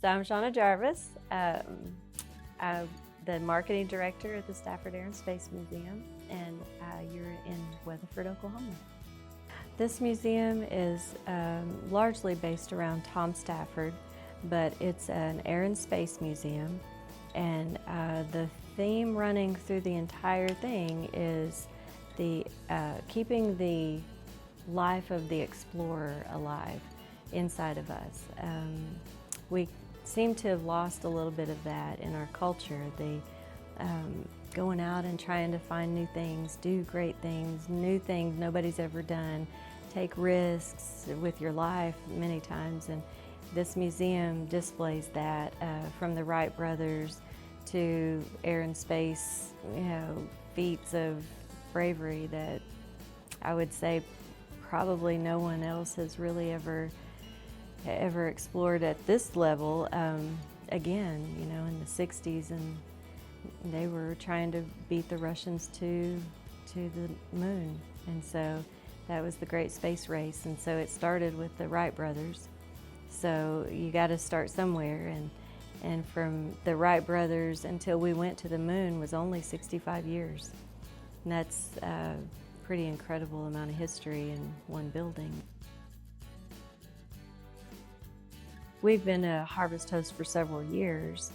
I'm Shauna Jarvis. I'm the marketing director at the Stafford Air Space Museum, and you're in Weatherford, Oklahoma. This museum is largely based around Tom Stafford, but it's an air and space museum, and the theme running through the entire thing is the keeping the life of the explorer alive inside of us. We seem to have lost a little bit of that in our culture. Going out and trying to find new things, do great things, new things nobody's ever done, take risks with your life many times. And this museum displays that from the Wright brothers to air and space, feats of bravery that I would say probably no one else has really ever explored at this level. Again, in the 60s, and they were trying to beat the Russians to the moon. And so that was the great space race. And so it started with the Wright brothers. So you got to start somewhere. And from the Wright brothers until we went to the moon was only 65 years. And that's a pretty incredible amount of history in one building. We've been a Harvest host for several years.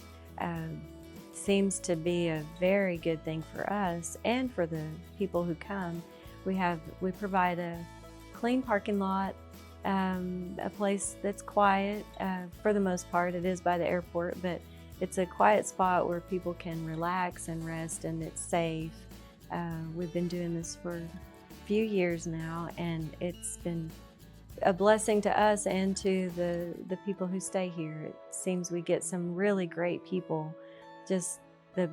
Seems to be a very good thing for us and for the people who come. We provide a clean parking lot, a place that's quiet. For the most part, it is by the airport, but it's a quiet spot where people can relax and rest, and it's safe. We've been doing this for a few years now, and it's been a blessing to us and to the people who stay here. It seems we get some really great people. Just the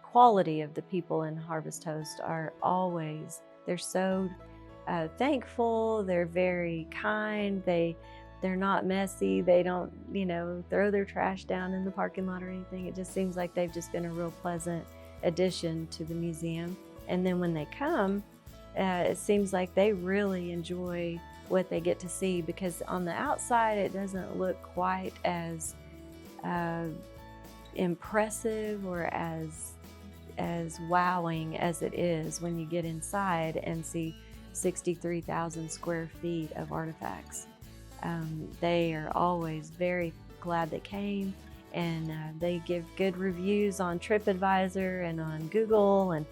quality of the people in Harvest Host are always, they're so thankful, they're very kind, they're not messy, they don't throw their trash down in the parking lot or anything. It just seems like they've just been a real pleasant addition to the museum. And then when they come, it seems like they really enjoy what they get to see, because on the outside it doesn't look quite as impressive or as wowing as it is when you get inside and see 63,000 square feet of artifacts. They are always very glad they came, and they give good reviews on TripAdvisor and on Google, and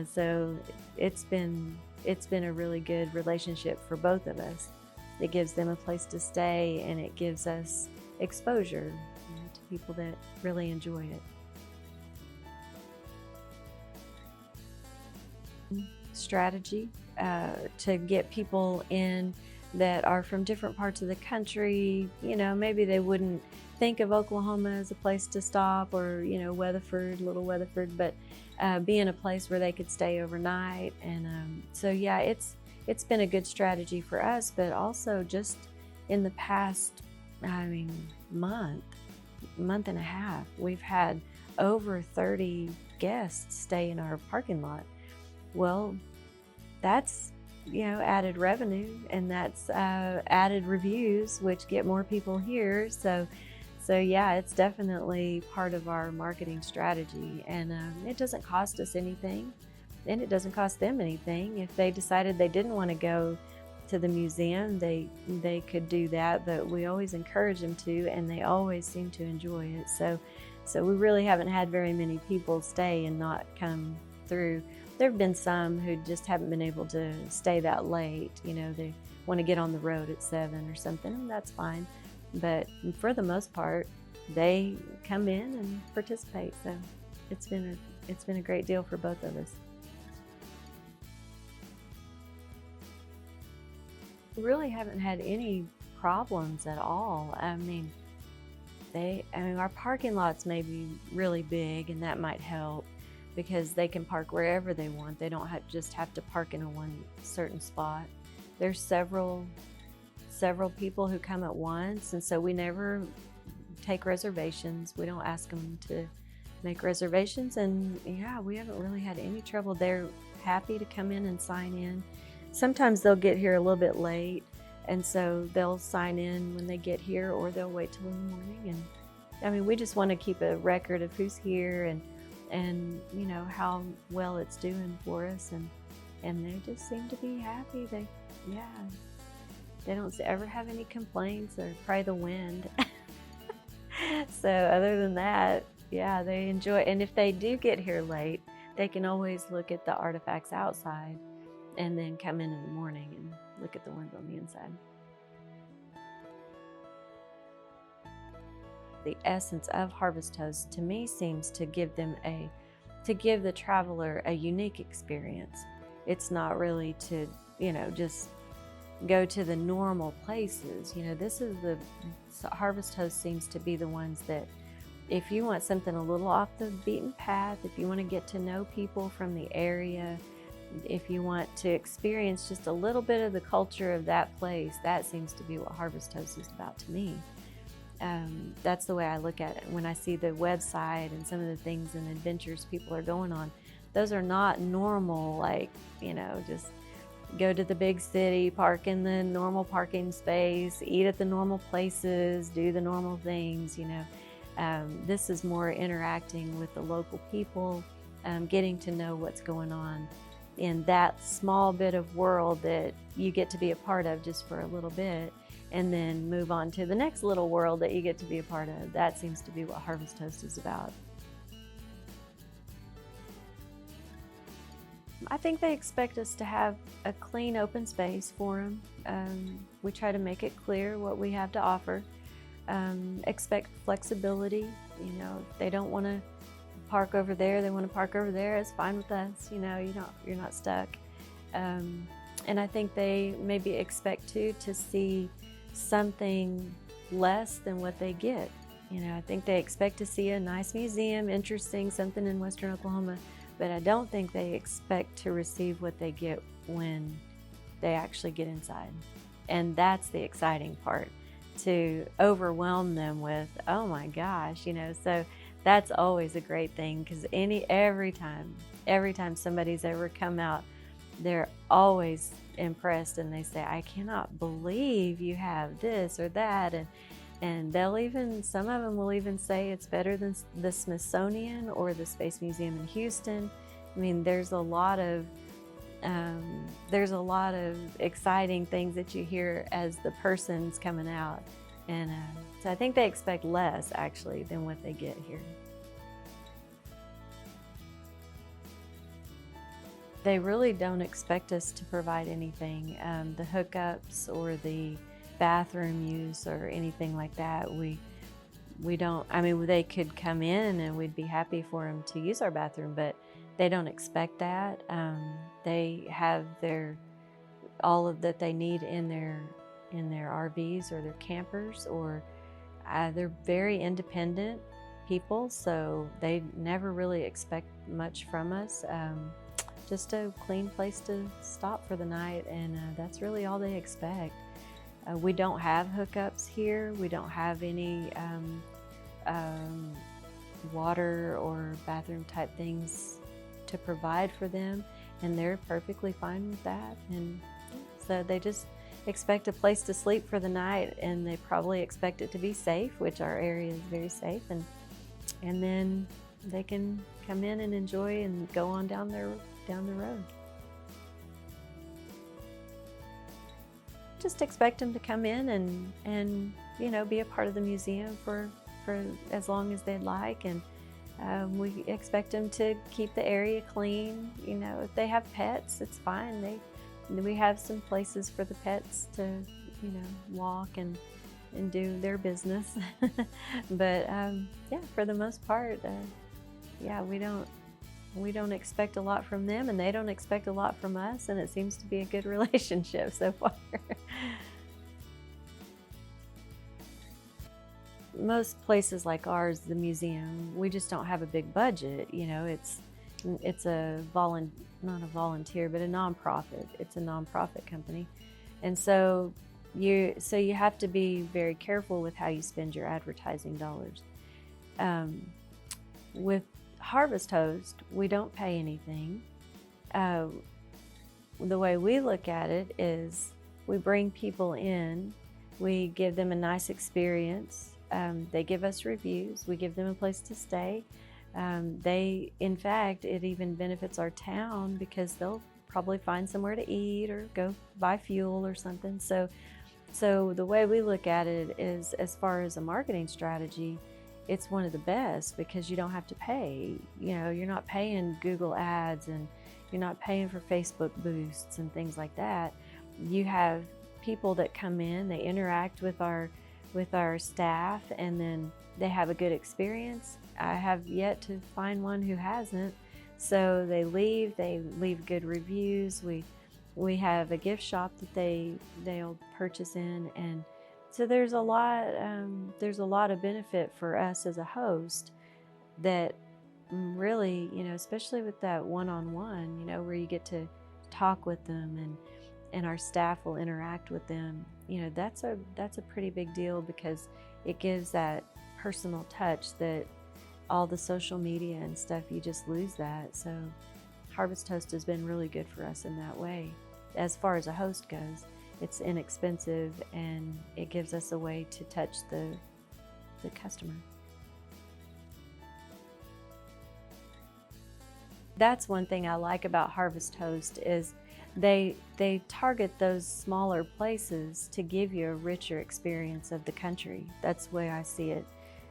so it's been a really good relationship for both of us. It gives them a place to stay, and it gives us exposure to people that really enjoy it. Strategy to get people in that are from different parts of the country. Maybe they wouldn't think of Oklahoma as a place to stop, or Weatherford, little Weatherford, but being a place where they could stay overnight. And so yeah, it's been a good strategy for us, but also just in the past, month and a half, we've had over 30 guests stay in our parking lot. Well, that's added revenue, and that's added reviews, which get more people here. So yeah, it's definitely part of our marketing strategy, and it doesn't cost us anything, and it doesn't cost them anything. If they decided they didn't want to go to the museum, they could do that, but we always encourage them to, and they always seem to enjoy it. So we really haven't had very many people stay and not come through. There have been some who just haven't been able to stay that late. They want to get on the road at 7 or something, and that's fine. But for the most part, they come in and participate. So it's been a great deal for both of us. We really haven't had any problems at all. Our parking lots may be really big, and that might help, because they can park wherever they want. They don't just have to park in one certain spot. There's several people who come at once, and so we never take reservations. We don't ask them to make reservations, and yeah, we haven't really had any trouble. They're happy to come in and sign in. Sometimes they'll get here a little bit late, and so they'll sign in when they get here, or they'll wait till in the morning, I mean, we just want to keep a record of who's here and you know how well it's doing for us, and they just seem to be happy. They don't ever have any complaints or pray the wind. So other than that, yeah, they enjoy. And if they do get here late, they can always look at the artifacts outside and then come in the morning and look at the ones on the inside. The essence of Harvest Toast to me seems to give the traveler a unique experience. It's not really to, you know, just go to the normal places. You know, Harvest Toast seems to be the ones that if you want something a little off the beaten path, if you want to get to know people from the area, if you want to experience just a little bit of the culture of that place, that seems to be what Harvest Toast is about to me. That's the way I look at it. When I see the website and some of the things and adventures people are going on, those are not normal, like, you know, just go to the big city, park in the normal parking space, eat at the normal places, do the normal things, you know. This is more interacting with the local people, getting to know what's going on in that small bit of world that you get to be a part of just for a little bit, and then move on to the next little world that you get to be a part of. That seems to be what Harvest Toast is about. I think they expect us to have a clean, open space for them. We try to make it clear what we have to offer. Expect flexibility. You know, if they don't want to park over there, they want to park over there, it's fine with us. You know, you're not stuck. And I think they maybe expect to see something less than what they get. You know, I think they expect to see a nice museum, interesting, something in Western Oklahoma, but I don't think they expect to receive what they get when they actually get inside. And that's the exciting part, to overwhelm them with, oh my gosh, you know. So that's always a great thing, because every time somebody's ever come out, they're always impressed, and they say, I cannot believe you have this or that, and some of them will even say it's better than the Smithsonian or the Space Museum in Houston. I mean, there's a lot of exciting things that you hear as the person's coming out, and so I think they expect less actually than what they get here. They really don't expect us to provide anything, the hookups or the bathroom use or anything like that. We don't. I mean, they could come in and we'd be happy for them to use our bathroom, but they don't expect that. They have all of that they need in their RVs or their campers, or they're very independent people, so they never really expect much from us. Just a clean place to stop for the night, and that's really all they expect. We don't have hookups here. We don't have any water or bathroom type things to provide for them, and they're perfectly fine with that. And so they just expect a place to sleep for the night, and they probably expect it to be safe, which our area is very safe, and then they can come in and enjoy and go on down the road. Just expect them to come in and you know, be a part of the museum for as long as they'd like, and we expect them to keep the area clean. You know, if they have pets, it's fine. We have some places for the pets to, you know, walk and do their business. But yeah, for the most part, yeah, we don't expect a lot from them, and they don't expect a lot from us, and it seems to be a good relationship so far. Most places like ours, the museum, we just don't have a big budget. You know, it's not a volunteer, but a nonprofit. It's a nonprofit company, and so you have to be very careful with how you spend your advertising dollars. With Harvest Toast, we don't pay anything. The way we look at it is we bring people in, we give them a nice experience, They give us reviews. We give them a place to stay. In fact, it even benefits our town because they'll probably find somewhere to eat or go buy fuel or something. So the way we look at it is, as far as a marketing strategy, it's one of the best because you don't have to pay. You're not paying Google ads and you're not paying for Facebook boosts and things like that. You have people that come in, they interact with our staff, and then they have a good experience. I have yet to find one who hasn't. So they leave good reviews. We have a gift shop that they'll purchase in, and so there's a lot of benefit for us as a host that really, especially with that one-on-one, where you get to talk with them and our staff will interact with them. That's a pretty big deal because it gives that personal touch that all the social media and stuff, you just lose that. So Harvest Host has been really good for us in that way. As far as a host goes, it's inexpensive and it gives us a way to touch the customer. That's one thing I like about Harvest Host is they target those smaller places to give you a richer experience of the country. That's the way I see it.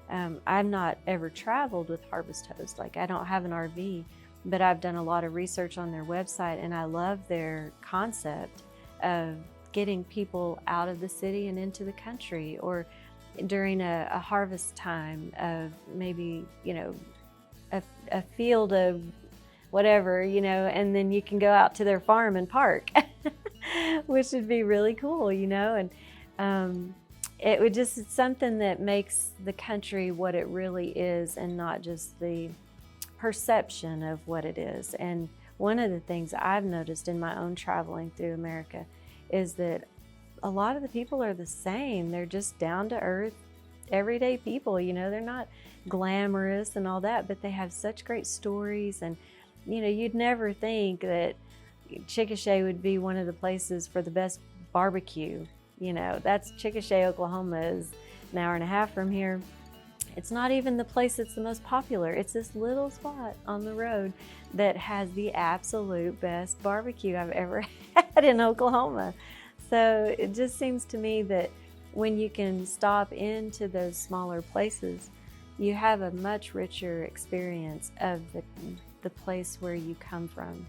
I've not ever traveled with Harvest Host. Like, I don't have an RV, but I've done a lot of research on their website, and I love their concept of getting people out of the city and into the country, or during a harvest time of maybe, a field of whatever, and then you can go out to their farm and park, which would be really cool, and it would just, it's something that makes the country what it really is and not just the perception of what it is. And one of the things I've noticed in my own traveling through America is that a lot of the people are the same. They're just down to earth, everyday people, they're not glamorous and all that, but they have such great stories. And you'd never think that Chickasha would be one of the places for the best barbecue. That's Chickasha, Oklahoma is an hour and a half from here. It's not even the place that's the most popular. It's this little spot on the road that has the absolute best barbecue I've ever had in Oklahoma. So it just seems to me that when you can stop into those smaller places, you have a much richer experience of the place where you come from.